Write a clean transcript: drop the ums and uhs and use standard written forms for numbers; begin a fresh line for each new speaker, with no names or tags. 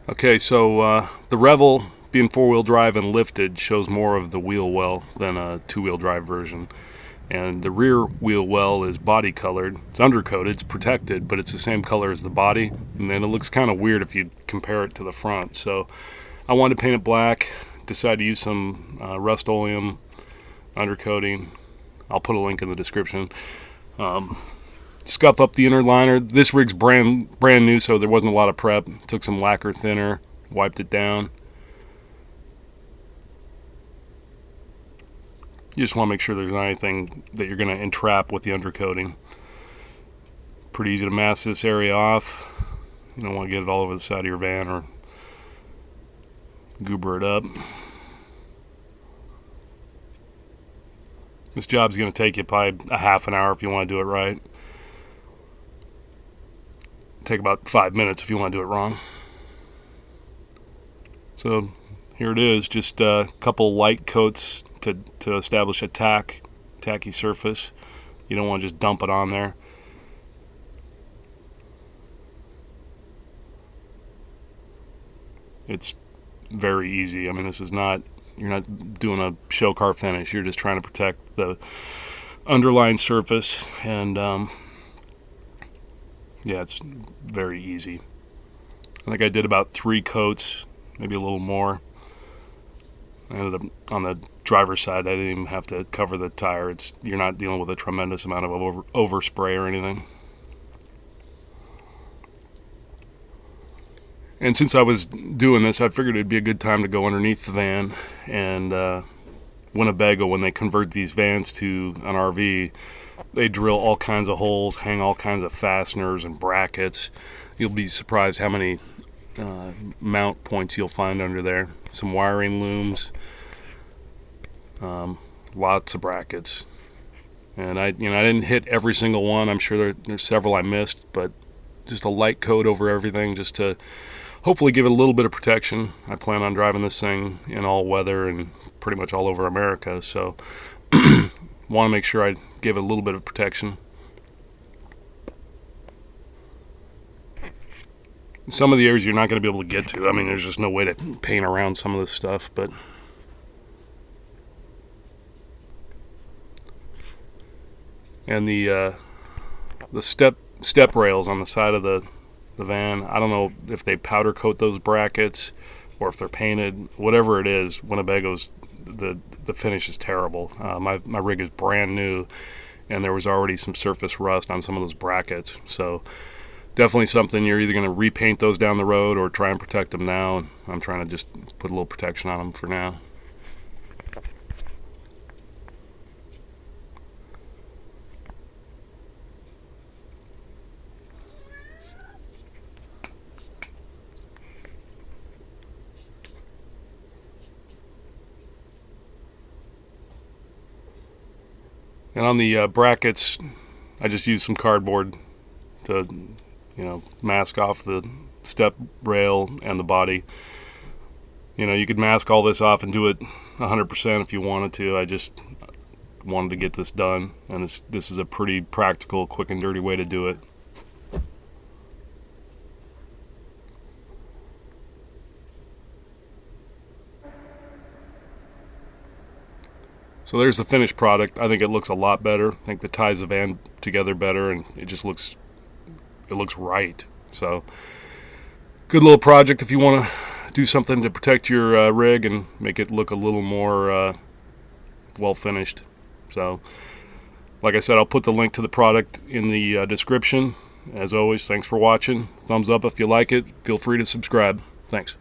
Okay, so the Revel, being four-wheel drive and lifted, shows more of the wheel well than a two-wheel drive version. And the rear wheel well is body colored. It's undercoated, it's protected, but it's the same color as the body. And then it looks kind of weird if you compare it to the front. So I wanted to paint it black, decided to use some Rust-Oleum undercoating. I'll put a link in the description. Scuff up the inner liner. This rig's brand new, so there wasn't a lot of prep. Took some lacquer thinner, wiped it down. You just want to make sure there's not anything that you're going to entrap with the undercoating. Pretty easy to mask this area off. You don't want to get it all over the side of your van or goober it up. This job's going to take you probably a half an hour if you want to do it right. Take about 5 minutes if you want to do it wrong. So here it is, just a couple light coats to establish a tacky surface. You don't want to just dump it on there. It's very easy. I mean, this is not, you're not doing a show car finish. You're just trying to protect the underlying surface, and yeah, it's very easy. I think I did about 3 coats, maybe a little more. I ended up on the driver's side. I didn't even have to cover the tire. You're not dealing with a tremendous amount of overspray or anything. And since I was doing this, I figured it'd be a good time to go underneath the van. And Winnebago, when they convert these vans to an RV, they drill all kinds of holes, hang all kinds of fasteners and brackets. You'll be surprised how many mount points you'll find under there. Some wiring looms, lots of brackets. And I didn't hit every single one. I'm sure there's several I missed, but just a light coat over everything just to hopefully give it a little bit of protection. I plan on driving this thing in all weather and pretty much all over America, so want to make sure I give it a little bit of protection. Some of the areas you're not going to be able to get to. I mean, there's just no way to paint around some of this stuff, but and the step rails on the side of the van, I don't know if they powder coat those brackets or if they're painted. Whatever it is, Winnebago's the finish is terrible. My rig is brand new, and there was already some surface rust on some of those brackets. So definitely something you're either going to repaint those down the road or try and protect them now. I'm trying to just put a little protection on them for now. And on the brackets, I just used some cardboard to, mask off the step rail and the body. You could mask all this off and do it 100% if you wanted to. I just wanted to get this done, and this is a pretty practical, quick and dirty way to do it. So there's the finished product. I think it looks a lot better. I think it ties the van together better, and it just looks right. So good little project if you want to do something to protect your rig and make it look a little more well finished. So like I said, I'll put the link to the product in the description. As always, thanks for watching. Thumbs up if you like it. Feel free to subscribe. Thanks.